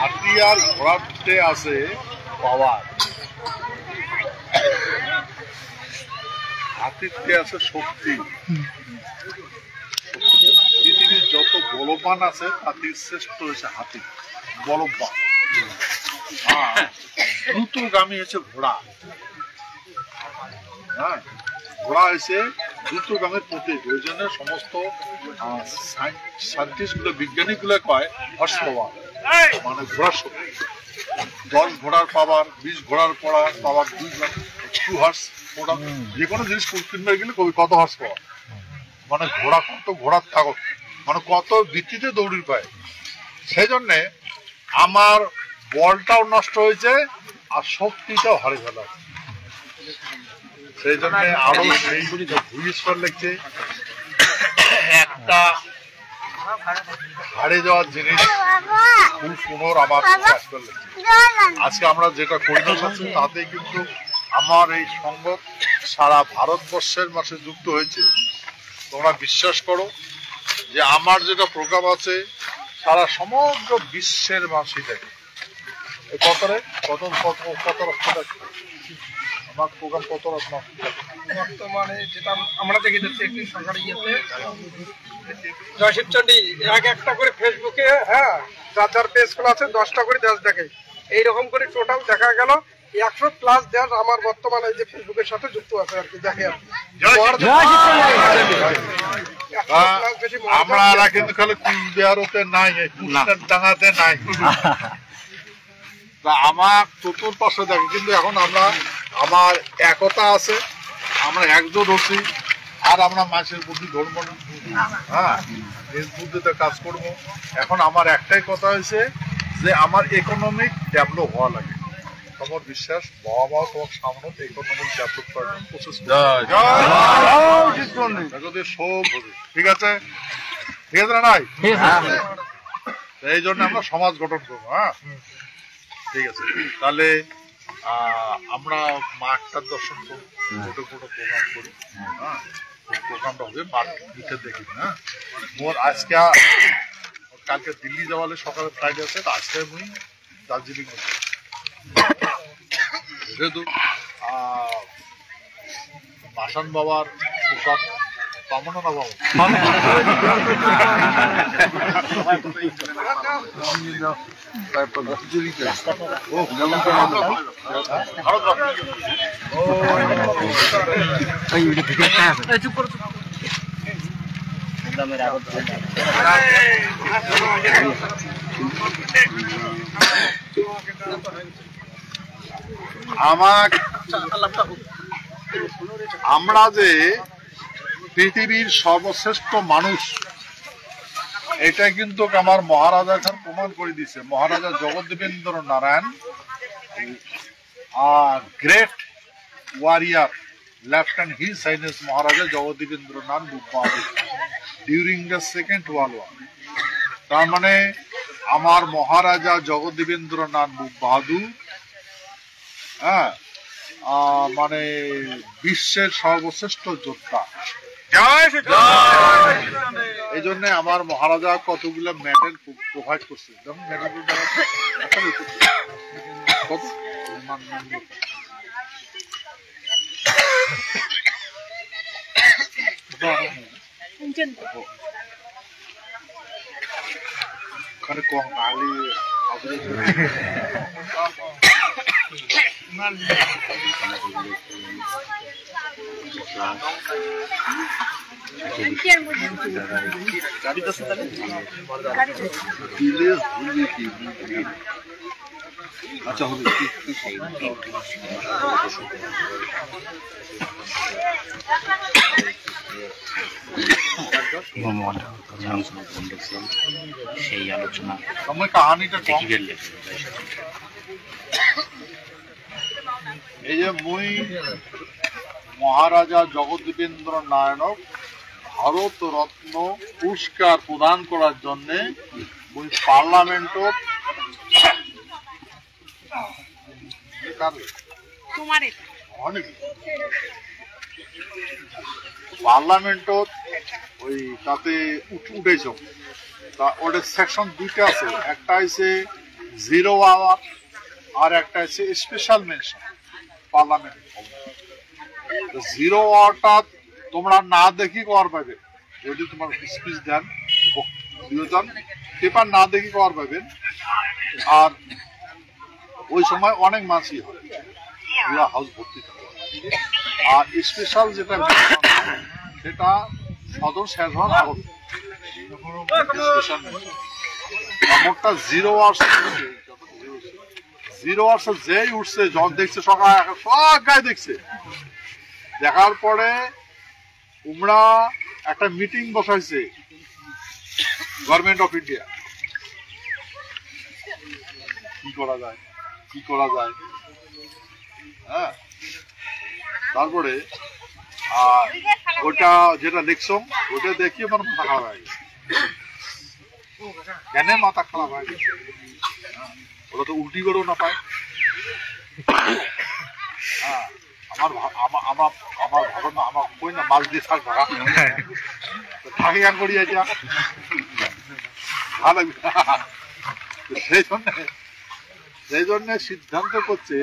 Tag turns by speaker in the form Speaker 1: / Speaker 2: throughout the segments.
Speaker 1: হাতি আর ঘোড়াতে আছে পাওয়ার, হাতিতে আছে শক্তি। পৃথিবীর যত বলবান আছে তাদের শ্রেষ্ঠ হয়েছে হাতি, বলবান। দ্রুতগামী হচ্ছে ঘোড়া। হ্যাঁ, ঘোড়া হয়েছে দ্রুতগামীর প্রতীক। ওই জন্য সমস্ত সায়েন্টিস্ট গুলো, বিজ্ঞানী গুলো কয় হর্স পাওয়ার, মানে ঘোড়ার শক্তি। 10 ঘোড়ার পাওয়ার, 20 ঘোড়ার পাওয়ার 2 হর্স। ওটা যে কোনো জিনিস কিনবে গেলে কত হর্স পাওয়ার, মানে ঘোড়া কত, ঘোড়ার তাগত, মানে কত ভিত্তিতে দৌড়ি পায়। সেই জন্যে আমার বলটাও নষ্ট হয়েছে আর শক্তিটাও হারে ফেলা। সেই জন্য আরো সেই ভূমিস্ফর লিখছে, একটা হারে যাওয়ার জিনিস পুনর আবার আজকে আমরা যেটা পরিণত হচ্ছে তাতে কিন্তু আমার এই সংগত সারা ভারতবর্ষের মাঝে যুক্ত হয়েছে। তোমরা বিশ্বাস করো যে আমার যেটা প্রোগ্রাম আছে সারা সমগ্র বিশ্বের মানুষই দেখে। আমার প্রোগ্রাম কত রকম
Speaker 2: বর্তমানে যেটা আমরা দেখে যাচ্ছি একটি সরকারি ইয়েতে জয়শিবচন্ডী একটা করে ফেসবুকে, হ্যাঁ, যার পেজ খোলা আছে 10টা করে দেশ দেখে। এইরকম করে টোটাল দেখা গেল 100+ দেশ আমার বর্তমানে যে ফেসবুকের সাথে যুক্ত আছে আর কি, দেখে আর কি।
Speaker 1: আমরা কিন্তু খালি কুচবিহারতে নাই, কুষ্টার ডাঙাতে নাই, আমার চতুর্পাশে দেখে। কিন্তু এখন আমার একতা আছে, আমরা একজোট হচ্ছি, আর আমরা মানুষের বুদ্ধি ধর্ম, হ্যাঁ, নিজ বুদ্ধিতে কাজ করবো। এখন আমার একটাই কথা হয়েছে যে আমার ইকোনমিক ডেভেলপ হওয়া লাগে। তোমার বিশ্বাস বাবা তোমার সামনে ইকোনমিক ডেভেলপ করার প্রসেস, ঠিক আছে, ঠিক আছে না নাই? এই জন্য আমরা সমাজ গঠন করবো। হ্যাঁ, ঠিক আছে, তাহলে আমরা মাঠটার দর্শন করবো, ছোটো ছোটো প্রোগ্রাম করি। হ্যাঁ, প্রোগ্রামটা হবে মাঠে দেখি। হ্যাঁ, মোর আজকে কালকে দিল্লি যাওয়ালে সকালে ফ্লাইট আছে, আজকে মুই দার্জিলিং যেহেতু মাসান বাবার প্রসাদ পাবো না বাবু। আমরা যে পৃথিবীর সর্বশ্রেষ্ঠ মানুষ, এটা কিন্তু আমার মহারাজা খান প্রমাণ করে দিছে। Maharaja Jagaddipendra Narayan, great warrior, lieutenant his highness Maharaja Jagaddipendra Narayan Bhup Bahadur during the second world war. তার মানে আমার মহারাজা জগদ্দেবেন্দ্র নারায়ণ বুক বাহাদুর, হ্যাঁ, মানে বিশ্বের সর্বশ্রেষ্ঠ যোদ্ধা। এই জন্য আমার মহারাজা কতগুলো মেডেল প্রোভাইড করছে। যেমন কম আলি আচ্ছা হবে সেই আলোচনা কাহানিটা এই যে মুই মহারাজা জগদ্দেবেন্দ্র নারায়ণক ভারত রত্ন পুরস্কার প্রদান করার জন্য মুই পার্লামেন্টত পার্লামেন্টত ওই তাতে উঠেছ। তা ওদের সেকশন 2টা আছে, একটা হয়েছে জিরো আওয়ার, আর একটা আছে স্পেশাল মেনশন পার্লামেন্ট। জিরো আওয়ারটা তোমরা না দেখি কর পাবে, যদি তোমার স্পিচ দেন পেপার না দেখি কর পাবেন। আর ওই সময় অনেক মাছই হয়, পুরা হাউস ভর্তি থাকে। আর স্পেশাল যেটা সেটা সদর শেষ হওয়ার আগত স্পেশাল মোটটা জিরো আওয়ার্স। জিরো আওয়ার্স যেই উঠছে যখন দেখছে সকাল সব গায়ে দেখছে, দেখার পরে তোমরা একটা মিটিং বসাইছে গভর্নমেন্ট অফ ইন্ডিয়া, কি করা যায় কি করা যায়। হ্যাঁ, তারপরে ওটা যেটা লিখছো ওটা দেখিয়ে আমার মাথা খারাপ হয়ে গেছে। কেন মাথা খারাপ হয়ে গেছে? ওটা তো উল্টি করেও না পায়। হ্যাঁ, আমার ভাবনা আমার কই না মাছ দিয়ে শাক ভাগা থাকে গান করি এটা ভালো লাগবে। সেই জন্য সিদ্ধান্ত করছে,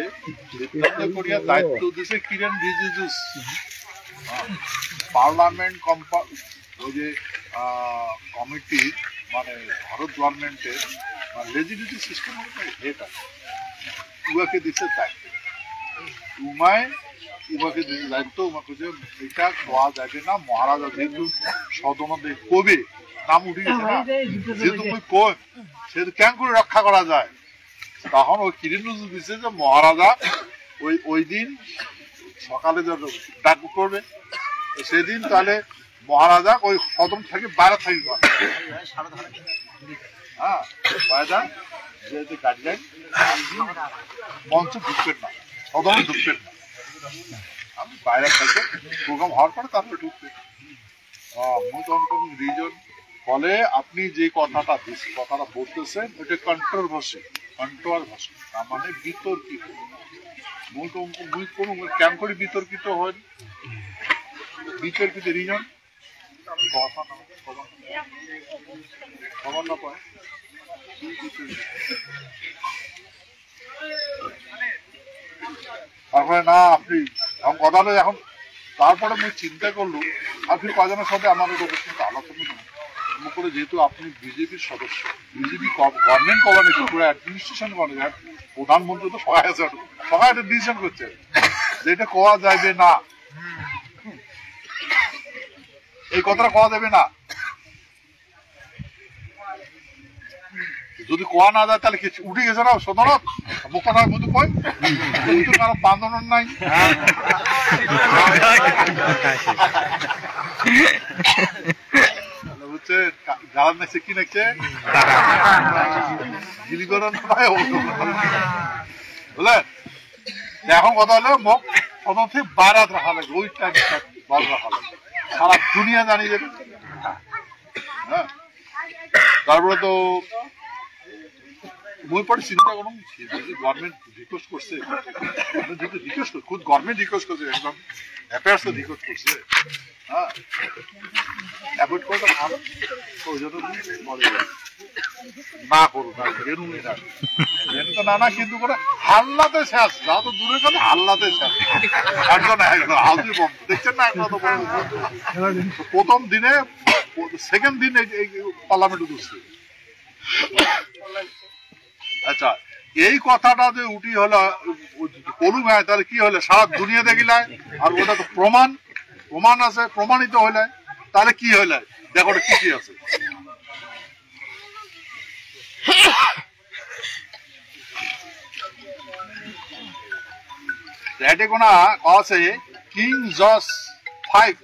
Speaker 1: সিদ্ধান্ত করিয়া দায়িত্ব দিছে কিরেন রিজিজু পার্লামেন্ট ওই যে কমিটি, মানে ভারত গভর্নমেন্টের লেজিসলেটিভ সিস্টেম হেড আছে, উহাকে দিচ্ছে দায়িত্ব। উমাকে দিচ্ছে দায়িত্ব, উমাকে যে এটা খোয়া যাবে না। মহারাজা যেহেতু সদনদে কবে নাম উঠে গেছে না, যেহেতু কই সেহেতু কেন করে রক্ষা করা যায়, তখন ওই কিরিন নজরুল দিচ্ছে যে মহারাজা ওই দিন সকালে ডাক করবে, সেদিন তাহলে মহারাজা ওই সদন থেকে বাইরে থাকি। হ্যাঁ, যেহেতু গাইডলাইন মঞ্চ ঢুকবেন না, সদনে ঢুকবেন না, আমি বাইরে থাকবে প্রোগ্রাম হওয়ার পরে তারপরে ঢুকবে। রিজন ফলে আপনি যে কথাটা বলতেছেন ওটা কন্ট্রোভার্সি, তার মানে বিতর্কিত। কেন করে বিতর্কিত হয়? বিতর্কিত রিজন খবর না পায়। তারপরে না আপনি কথা নয় এখন। তারপরে আমি চিন্তা করলো আপনি কজনের সাথে আমার কিন্তু আলোচনা করে, যেহেতু আপনি বিজেপির সদস্য, বিজেপি গভর্নমেন্ট কভারেজ পুরো অ্যাডমিনিস্ট্রেশন কভারেজ, প্রধানমন্ত্রী তো সবাই আছে, সবাই একটা ডিসিশন করছে যে এটা কোয়া যাবে না, এই কথাটা কোয়া যাবে না। যদি কোয়া না যায় তাহলে কিছু উঠে গেছে না সদনত মুখ কথা মধু কয় কিন্তু কারো বান্ধন নাই। হচ্ছে গালার নেছে কি নেছে গিলি করার বুঝলেন। এখন কথা হলে মুখ সদন থেকে বারাত রাখা লাগবে, ওই টাইম বল রাখা লাগবে, সারা দুনিয়া জানিয়ে দেবে। হ্যাঁ, তারপরে তো মই পরে চিন্তা করুন, গভর্নমেন্ট রিকোয়েস্ট করছে, খুদ গভর্নমেন্ট রিকোয়েস্ট করছে, একদম অ্যাফেয়ার্স তো রিকোয়েস্ট করছে। হ্যাঁ, অ্যাভয়েড করতে ভালো, ওই জন্য না করুন, বেরুনই না, তো না কিন্তু করে হাল্লাতে শেষ, যা তো দূরে গেলে হাল্লাতে শেষ। একজন হাউজি বম দেখছেন না, একজন তো প্রথম দিনে সেকেন্ড দিন পার্লামেন্টে ঢুকছে। আচ্ছা, এই কথাটা যে উঠি হলো করুক হয় তাহলে কি হলে সারা দুনিয়া দেখিলায়, আর ওটা তো প্রমাণ আছে, প্রমাণিত হইলে তাহলে কি হইলে দেখো কি কি আছে। এটা কোন আছে king George 5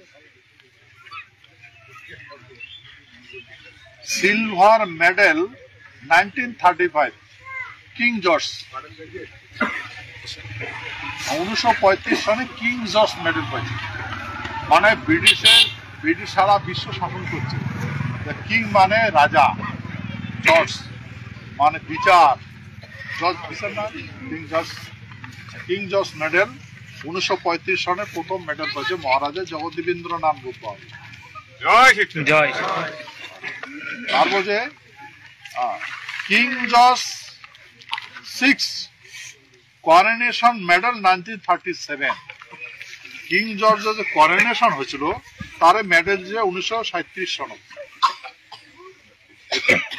Speaker 1: silver medal 1935, king George 1935 সনে কিং জর্জ মেডেল পাইছে, মানে ব্রিটিশ সারা বিশ্ব শাসন করছে। কিং মানে রাজা, জর্জ মানে বিচার, জর্জ বিচার না, কিং জর্জ মেডেল 1935 সনে প্রথম মেডেল পাইছে মহারাজা জগদ্দীবেন্দ্রনাথ গোস্বামী। তারপর যে king George 6 coronation medal 1937 king জর্জের যে করোনেশন হয়েছিল তার মেডেল যে 1937 সনত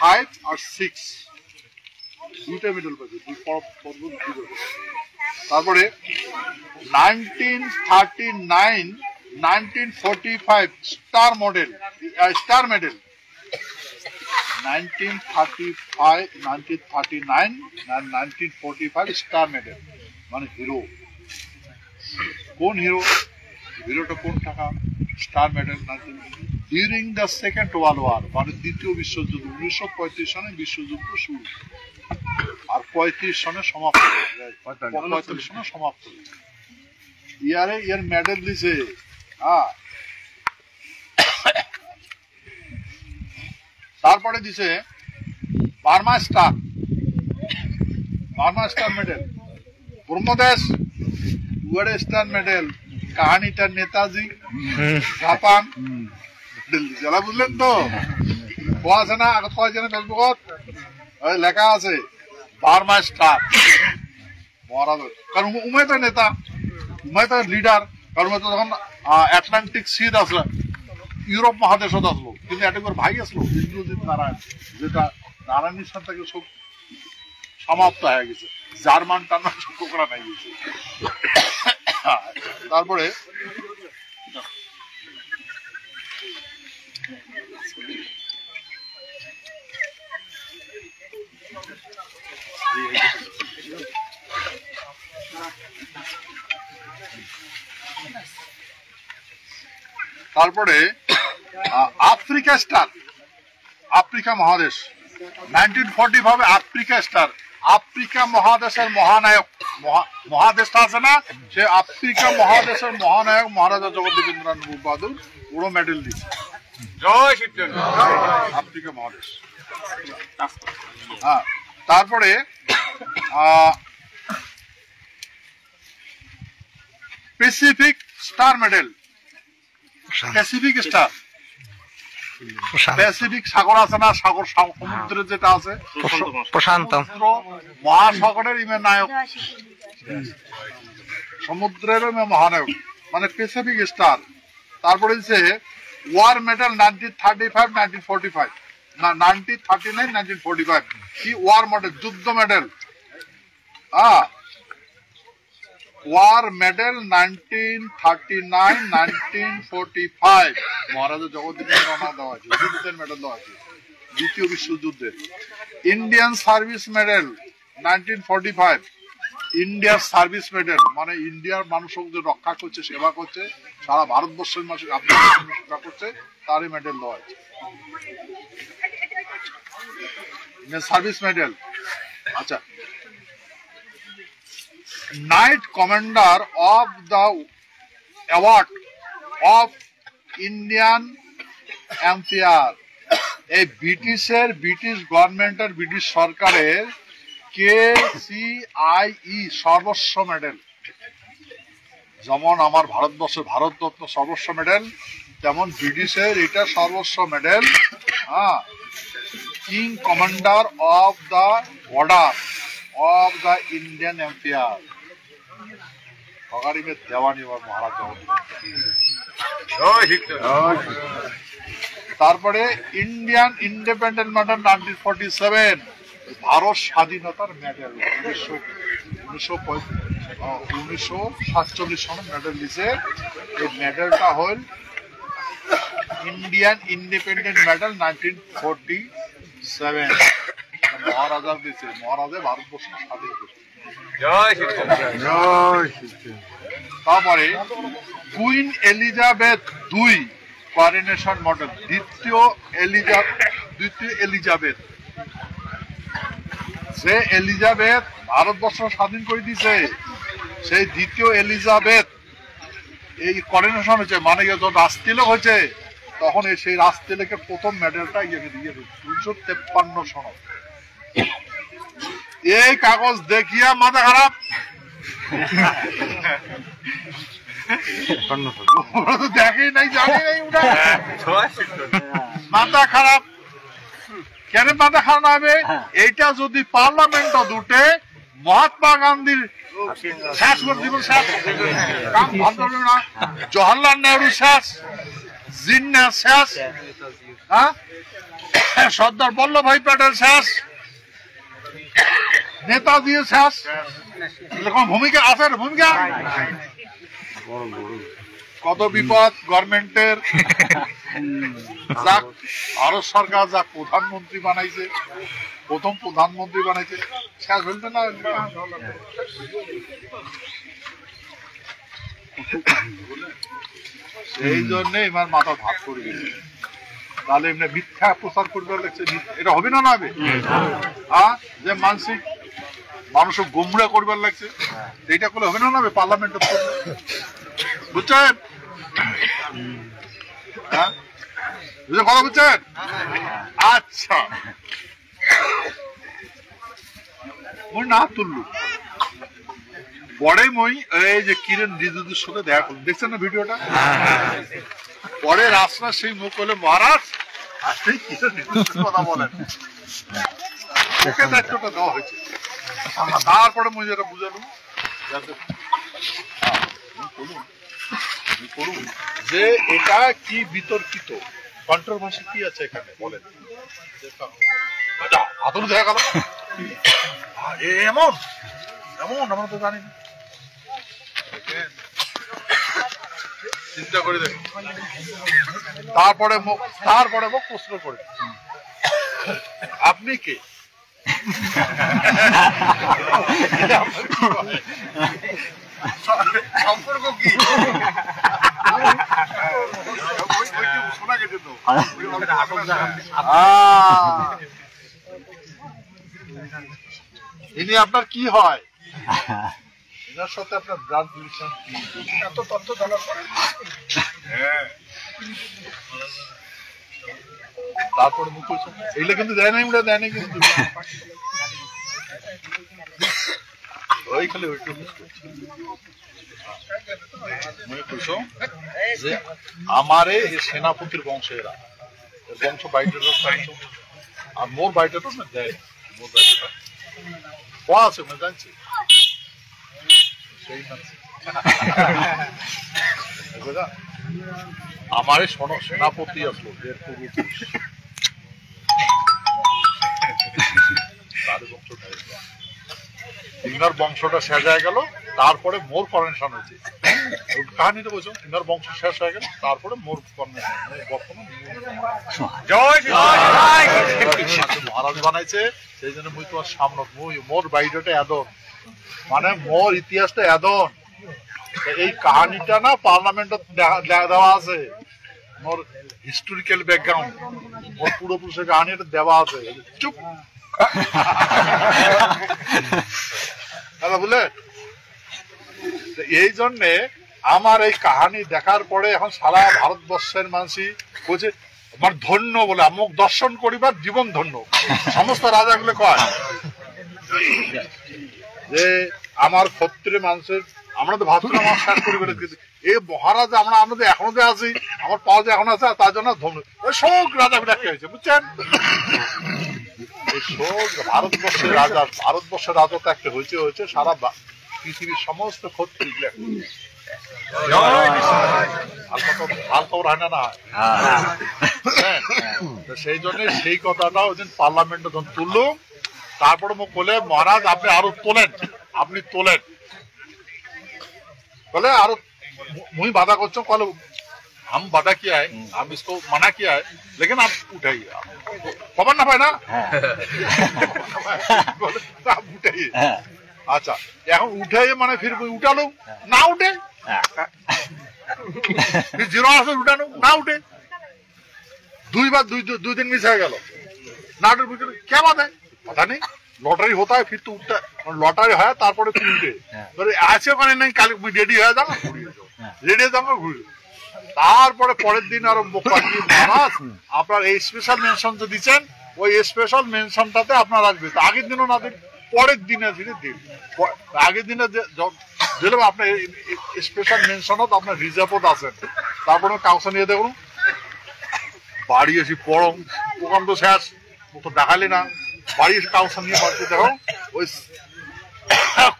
Speaker 1: 5 আর 6 দুইটা মেডেল পাইছে তারপরে 1939 1945 star medal 1939 and 1945 star medal মানে হিরো কোন হিরোটা কোন টাকা star medal during the second world War মানে দ্বিতীয় বিশ্বযুদ্ধ 1935 সনে বিশ্বযুদ্ধ শুরু আর 35 সনে সমাপ্ত 45 সনে সমাপ্ত ইয়ারে এর মেডেল দিছে তারপরে দিছে Burma star medal ব্রহ্মদেশ star medal কাহানিটা Netaji Japan জেলা বুঝলেন তো আছে না আগে ফেসবুকত লেখা আছে বার্মা স্টার মহারাজ কারণ উমে তো নেতা উমে তো লিডার কারণ তখন আটলান্টিক সিড আসলো ইউরোপ মহাদেশত আসলো কিন্তু এটা ভাই আসলো ইন্দ্রজিৎ নারায়ণ যেটা নারায়ণের সাথে সব সমাপ্ত হয়ে গেছে জার্মান টানা কোকড়া নাই গেছে তারপরে আফ্রিকা স্টার আফ্রিকা মহাদেশ 1945 আফ্রিকা স্টার আফ্রিকা মহাদেশের মহানায়ক মহাদেশটা আছে না সে আফ্রিকা মহাদেশের মহানায়ক মহারাজা জগদীবেন্দ্রনাথ বাহাদুর পুরো মেডেল দিচ্ছে আফ্রিকা মহাদেশ তারপরে Pacific star medal Pacific star Pacific সাগর আছে না সাগর সমুদ্রের যেটা আছে
Speaker 3: প্রশান্ত
Speaker 1: মহাসাগরের ইমে নায়ক সমুদ্রের মহানায়ক মানে প্যাসিফিক স্টার তারপরে দিচ্ছে ওয়ার মেডেল 1935 1945 না 1939 1945 কি ওয়ার মেডেল যুদ্ধ মেডেল ওয়ার মেডেল 1939 1945 মহারাজা জগদীবেন্দ্রনাথ দেওয়া আছে যুদ্ধের মেডেল দেওয়া আছে দ্বিতীয় বিশ্বযুদ্ধে ইন্ডিয়ান সার্ভিস মেডেল 1945 ইন্ডিয়ার সার্ভিস মেডেল মানে ইন্ডিয়ার মানুষকে যে রক্ষা করছে সেবা করছে সারা ভারতবর্ষের মানুষ সেবা করছে তারই মেডেল দেওয়া আছে সার্ভিস মেডেল আচ্ছা Knight Commander of the Award of Indian Empire এই ব্রিটিশ গভর্নমেন্টের ব্রিটিশ সরকারের KCIE সর্বস্ব মেডেল যেমন আমার ভারতবর্ষের ভারতরত্ন সর্বস্ব মেডেল তেমন ব্রিটিশের এটা সর্বস্ব medal king commander of the order of the Indian empire দেওয়ানি মহারাজ তারপরে ইন্ডিয়ান ইন্ডিপেন্ডেন্ট মেডেল 1947 ভারত স্বাধীনতার মেডেল 1947 সনের মেডেল দিছে এই মেডেলটা হল ইন্ডিয়ান ইন্ডিপেন্ডেন্ট মেডেল 1947 মহারাজার দিছে মহারাজা ভারতবর্ষ স্বাধীন তারপরে queen Elizabeth II coronation model দ্বিতীয় এলিজাবেথ যে এলিজাবেথ ভারতবর্ষ স্বাধীন করে দিছে সেই দ্বিতীয় এলিজাবেথ এই করোনেশন হয়েছে মানে যখন রাজতিলক হয়েছে তখন সেই রাজতিলকের প্রথম মেডেলটা দিয়ে 253 সন এই কাগজ দেখিয়া মাথা খারাপ দেখেই নাই জানি নাই মাথা খারাপ কেন মাথা খারাপ হবে এইটা যদি পার্লামেন্ট উঠে মহাত্মা গান্ধীর শেষ জীবন শেষ, জওহরলাল নেহরু শেষ, জিন্না শেষ, সর্দার বল্লভভাই প্যাটেল শেষ, নেতাজি শেষ, এরকম ভূমিকা আছে, ভূমিকা কত বিপদ গভর্নমেন্টের। ভারত সরকার যা প্রধানমন্ত্রী বানাইছে, প্রথম প্রধানমন্ত্রী বানাইছে, শেষ হইতে না সেই জন্য এবার মাথা ভাগ করে গেছে। তাহলে এমনি মিথ্যা প্রচার করবে লাগছে, এটা হবে না হবে যে মানসিক মানুষ গুমরা করবার লাগছে, এইটা করলে হবে না হবে পার্লামেন্টে, বুঝছেন? হ্যাঁ কথা বুঝছেন? আচ্ছা মই না তুললু পরে মই এই যে কিরণ রিজিজুর সাথে দেখা করলাম, দেখছেন না ভিডিওটা? পরে রাস্তা সেই মুখ করলে মহারাজ আপনি কিরণ রিজিজুর কথা বলেন, ওকে দায়িত্বটা দেওয়া হয়েছে। তারপরে মই যেটা বুঝালাম যে এটা কি বিতর্কিত কন্ট্রোভার্সি কি আছে এখানে বলেন। আদৌ দেখা গেল এমন এমন আমরা তো জানি না, চিন্তা করে দেখুন। তারপরে মুখ প্রশ্ন করে আপনি কে? সম্পর্ক কি? ইনি আপনার কি হয়? এনার সাথে আপনার ব্লাড রিলেশন এত তথ্য জানার পরে তারপরে মুখ এইগুলো কিন্তু দেয় নাই, ওটা দেয় নাই কিন্তু ওই খালি ওইটু যে আমারে সেনাপতির বংশ, এরা বংশ বাইটের আর মোর বাইটের না দেয়, মোর বাইটটা কোয়া আছে মানে জানছি সেই আমারে সেনাপতি আসলো এর পূর্বপুরুষ, ইনার বংশটা শেষ হয়ে গেল, তারপরে মোর করেনশন হয়েছে। কাহিনীটা বলছো, ইনার বংশ শেষ হয়ে গেল, তারপরে মোর করেনশন মহারাজ বানাইছে। সেই জন্য মুই তোমার সামনে মোর বাইরেটা এদন, মানে মোর ইতিহাসটা এদন। এই কাহিনীটা না পার্লামেন্টে দেওয়া আছে, মোর হিস্টোরিক্যাল ব্যাকগ্রাউন্ড, মোর পূর্বপুরুষের কাহিনীটা দেওয়া আছে। চুপ বুঝলে? এই জন্যে আমার এই কাহিনী দেখার পরে এখন সারা ভারতবর্ষের মানুষই বলছে আমার ধন্য বলে, আমুক দর্শন করিবার জীবন ধন্য। সমস্ত রাজাগুলো কয় যে আমার ক্ষত্রিয় মানুষের, আমরা তো ভাবছিলাম আমার শেষ করি বলে, এই মহারাজ আমরা এখনো যে আছি, আমার পাওয়া যে এখন আছে, তার জন্য ধন্য শোক রাজাগুলো একটা হয়েছে, বুঝছেন? ভারতবর্ষের রাজত্ব একটা হয়েছে সারা পৃথিবীর সমস্ত ক্ষত্রিয় ভাল খবর হয় না। সেই জন্য সেই কথাটা ওই দিন পার্লামেন্টে যখন তুললুম, তারপরে মুখ বলে মহারাজ আপনি আরো তোলেন, আপনি তোলেন बोले और मुझे बाधा को कल हम बाधा किया है, हम इसको मना किया है, लेकिन आप उठाइए, खबर ना पाए ना आप उठाइए। अच्छा এখন উঠাইয়ে মানে फिर উঠালো না উঠে फिर জিরো আসে উঠানো না উঠে দুইবার দুই দিন মিস হয়ে গেল না উঠে क्या बात है पता नहीं लॉटरी होता है फिर तो उठता लॉटरी है तारপরে फिर उठे ধরে আছে ওখানে নাই কাল রেডি হয়ে যাও রেডি হয়ে যাও ঘুরে তারপরে পরের দিন আর মোক্কা কি মহারাজ আপনার এই স্পেশাল মেনশন যে দিবেন ওই স্পেশাল মেনশনটাতে আপনার আসবে তো আগের দিনও না দিন পরের দিনে ধীরে দিন আগের দিনে দিলে আপনার স্পেশাল মেনশনত আপনার রিজার্ভত আছে তারপরে কাউন্সিল নিয়ে দেখুন বাড়ি এসে পড়ম প্রোগ্রাম তো শেষ তো দেখালি না বাড়ি এসে কাউন্সিল নিয়ে বাড়িতে দেখো ওই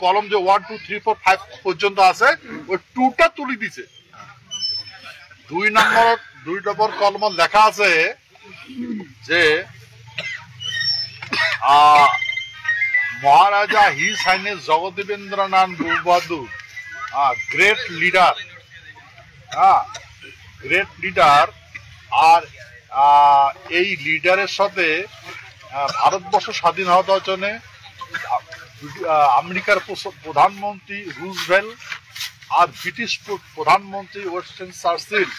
Speaker 1: কলম যে 1 2 3 4 5 পর্যন্ত আছে ওই 2টা তুলি দিছে। 2 নম্বর কলম লেখা আছে যে মহারাজা হিজ হাইনেস জগদেবেন্দ্রনাথ বাহাদুর গ্রেট লিডার, গ্রেট লিডার। আর এই লিডারের সাথে ভারতবর্ষ স্বাধীন হওয়ার জন্য আমেরিকার প্রধানমন্ত্রী রুজভেল্ট আর ব্রিটিশ প্রধানমন্ত্রী ওয়েস্টার্ন চার্চিল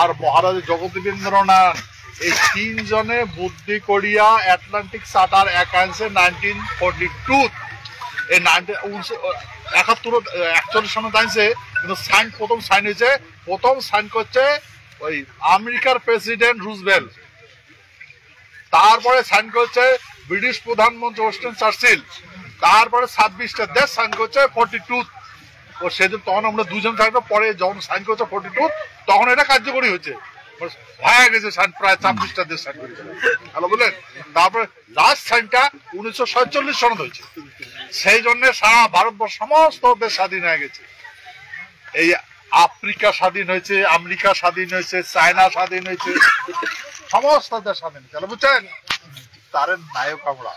Speaker 1: আর মহারাজা জগদেবেন্দ্রনাথ এই 3 জনে বুদ্ধি করিয়া আটলান্টিক চার্টার একাংশে 1942 এই 1941 সনে দাঁড়িয়েছে, কিন্তু প্রথম সাইন করছে ওই আমেরিকার প্রেসিডেন্ট রুজভেল্ট, তারপরে সাইন করছে ব্রিটিশ প্রধানমন্ত্রী ওয়েস্টার্ন চার্চিল, তারপরে 26টা দেশ সাইন করছে 42। ও সেদিন তখন আমরা 2 জন থাকবো, পরে যখন সাইন করছে 42 তখন এটা কার্যকরী হয়েছে, হয়ে গেছে প্রায় 26টা দেশ সাইন করেছে। হ্যালো বললেন, তারপরে লাস্ট সাইনটা 1947 সনদ হয়েছে। সেই জন্য সারা ভারতবর্ষ সমস্ত দেশ স্বাধীন হয়ে গেছে। এই আফ্রিকা স্বাধীন হয়েছে, আমেরিকা স্বাধীন হয়েছে, চায়না স্বাধীন হয়েছে, সমস্ত দেশ স্বাধীন হয়েছে। হ্যালো বুঝছেন, তার নায়ক আমরা।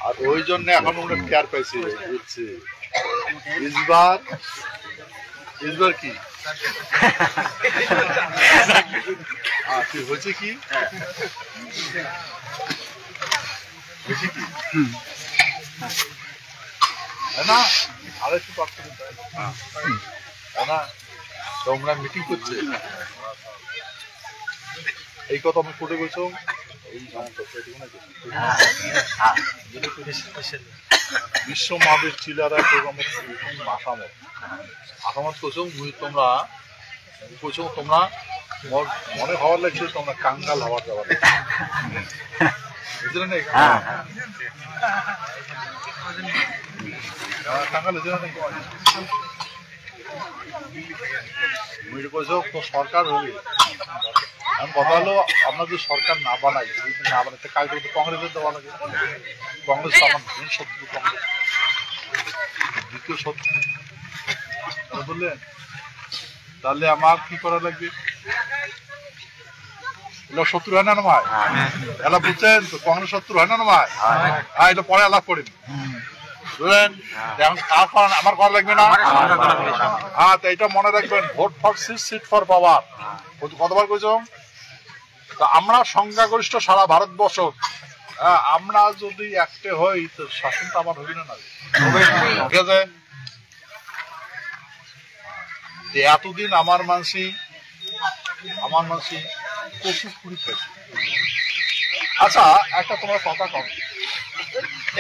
Speaker 1: আর ওই জন্য এখন আমরা টের পাইছি, বুঝছি ইসবার কি হয়েছে কি না, আর একটু না তোমরা মিটিং করছে এই কথা আমি কোর্টে বলছো, এই বিশ্ব মহাবীর চিলারা আসামত করছো, তোমরা কইছো তোমরা মনে হওয়ার লাগছে তোমরা কাঙ্গাল হওয়ার যাওয়ার বুঝলেন, কাঙ্গাল সরকার হবে। এখন কথা হলো আমরা যদি সরকার না বানাই, না বানাইতে কাজ করতে কংগ্রেসের দেওয়া লাগে। কংগ্রেস তো আমার মেন শত্রু, কংগ্রেস দ্বিতীয় শত্রু বললেন। তাহলে আমার কি করা লাগবে? এগুলো শত্রু হয় না না ভাই? এলা বুঝছেন তো, কংগ্রেস শত্রু হয় না না ভাই? হ্যাঁ, এটা পরে আলাপ করেন বুঝলেন। এখন আমার করা লাগবে না। হ্যাঁ, তো এটা মনে রাখবেন, vote for seat for power. কতবার কইছো? আমরা সংখ্যাগরিষ্ঠ সারা ভারতবর্ষ, আমরা যদি একটা হই তো শাসনটা আমার হবে না, ঠিক আছে? এতদিন আমার মানসি প্রচুর পুরি খাইছে। আচ্ছা, একটা তোমার কথা কম,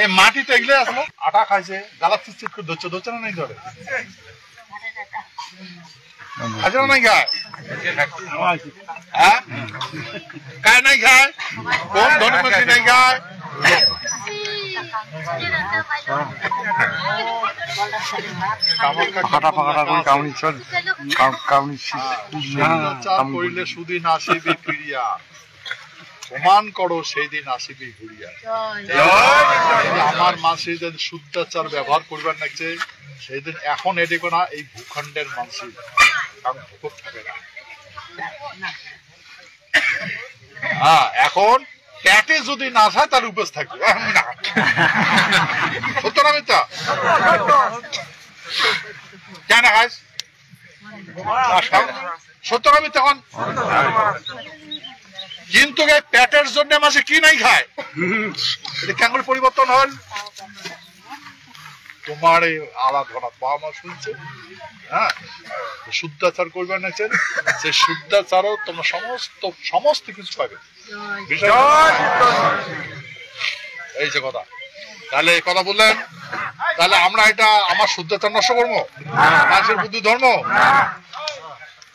Speaker 1: এই মাটিতে এগুলো আসলো আটা খাইছে, গালা চিট করে ধরছে না, নাই ধরে আছে না, নাই খায়? হ্যাঁ, কায় নাই খায়? কোন ধনী নাই খায়? করিলে সুদিন আসিবি ফিরিয়া, প্রমাণ করো সেই দিন আসিবি ঘুরিয়া। আমার মাসে যেন শুদ্ধাচার ব্যবহার করবার লাগছে সেই দিন এখন এ দেখো না, এই ভূখণ্ডের মানুষের ভূখ থাকে না। হ্যাঁ, এখন পেটে যদি না খায় তার উপোস থাকবে, সত্য না মিথ্যা? কেন খাস? সত্য না মিথ্যা? এখন কিন্তু পেটের জন্য মাসে কি নাই খায়, এটা কেমন পরিবর্তন হল? তোমার এই আলাদা বাবা মা শুনছে, হ্যাঁ, শুদ্ধাচার করবেন না, সেই শুদ্ধাচারও তোমরা সমস্ত কিছু পাবে। এই যে কথা, তাহলে এই কথা বললেন, তাহলে আমরা এটা আমার শুদ্ধাচার নষ্ট করবো? মানুষের বুদ্ধি ধর্ম,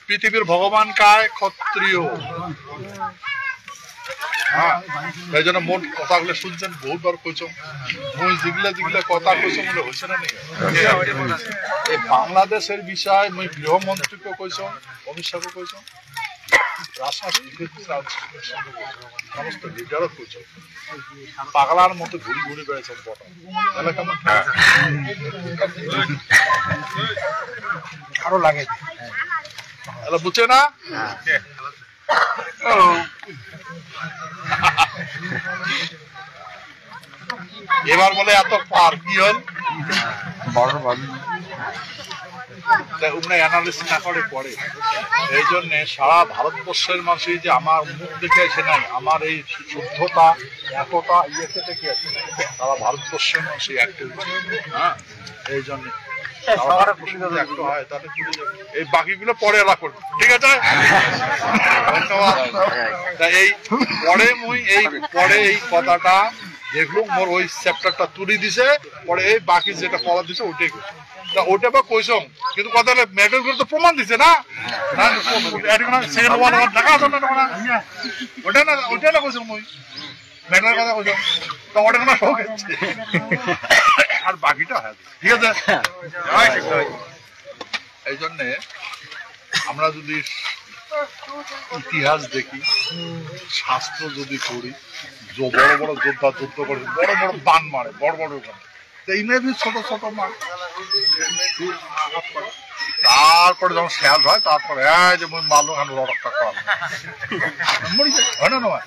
Speaker 1: পৃথিবীর ভগবান কায় ক্ষত্রিয়। হ্যাঁ, এই জন্য মোট কথাগুলো শুনছেন বহুবার কইছো, যেগুলা কথা কইছো বলে হয়েছে না নাকি? এই বাংলাদেশের বিষয় মুই গৃহমন্ত্রীকে কইছো, অমিত শাহকে কইছো, সমস্ত লিডারও খুঁজে পাগলার মতো ঘুরি ঘুরি বেড়েছেন বটা তাহলে কেমন
Speaker 2: আরো লাগে
Speaker 1: তাহলে বুঝছে না এবার বলে এত পার কি হল অ্যানালিসিস না করে পড়ে এই জন্য সারা ভারতবর্ষের মানুষই যে আমার মুখ দেখে এসে নাই আমার এই শুদ্ধতা একতা ইয়েতে দেখে আছে সারা ভারতবর্ষের মানুষই একটা হ্যাঁ এই জন্য এই বাকিগুলো পরে এলা করবে ঠিক আছে এই পরে মুই এই পরে এই কথাটা দেখলুম মোর ওই চ্যাপ্টারটা তুলি দিছে পরে এই বাকি যেটা পড়া দিছে ওটাই করছে ওটা বা কইসম কিন্তু কথা হলে মেডেল করে তো প্রমাণ দিছে না ওটা না কইসম মুই মেডেলের কথা কইসম তো ওটা না শখ আর বাকিটা হ্যাঁ ঠিক আছে এই জন্যে আমরা যদি ইতিহাস দেখি শাস্ত্র যদি করি বড় বড় যোদ্ধা যুদ্ধ করে বড় বড় বান মারে বড় বড় ইংরেজি ছোট ছোট মার তারপরে যখন শেষ হয় তারপরে যে মাল্য খান লড়কটা করা হয় না নয়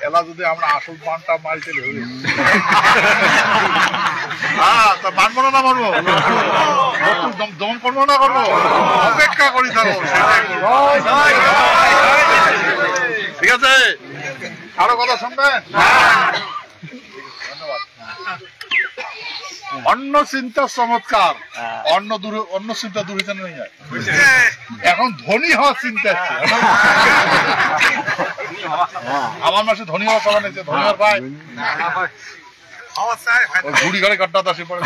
Speaker 1: এলা যদি আমরা আসল বানটা মারি চলে হই হ্যাঁ তা বানবো না মারবো দমন করবো না করবো অপেক্ষা করি থাকো ঠিক আছে আরো কথা শুনবেন ধন্যবাদ অন্য চিন্তা চমৎকার অন্য চিন্তা দূরিতে নেই যায় এখন ধনী হওয়ার চিন্তা আছে আমার মাসে ধনী হওয়ার সবাই নেই ধনী হওয়ার ভাই ঘুড়ি ঘরে কাটতে আসে পরে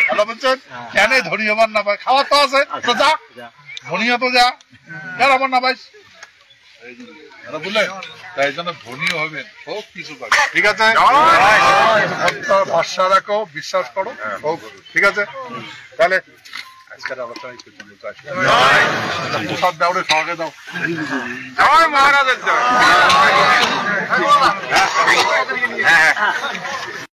Speaker 1: ভালো বলছেন কেন ধনী হবার না পাই খাওয়ার তো আছে তো যা ধনী তো যা কেন আমার না পাইস বুঝলেন তাই জন্য ধনীও হবেন সব কিছু পাবে ঠিক আছে ভরসা রাখো বিশ্বাস করো সব ঠিক আছে তাহলে আজকের আলোচনা প্রসাদ দাও রে সঙ্গে দাও মহারাজের